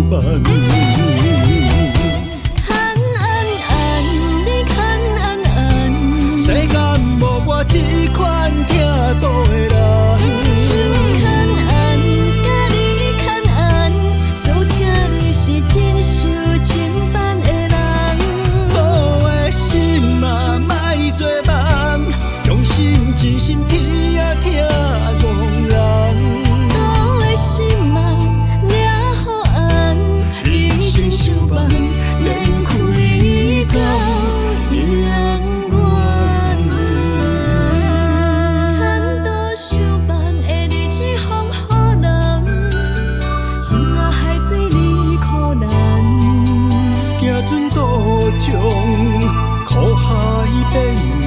慢。看安安，你看安安，世间无我这款疼度的人。像看安，甲你看安，所疼你是真想真办的人。好的心嘛，莫做梦，用心真心去啊疼憨人。好的心嘛，领好安，一生相伴，免开到永远。牵到相伴的日子风雨难，心若海水离苦难。行船渡将苦海变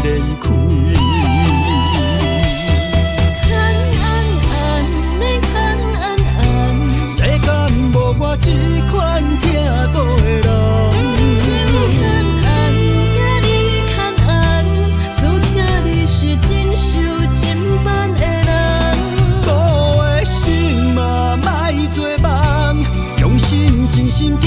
莲开。看安安，你看安安，世间无我这款疼度的人。像看安，甲你看安，所疼你是真想真办的人。好的心嘛，莫做梦，用心真心去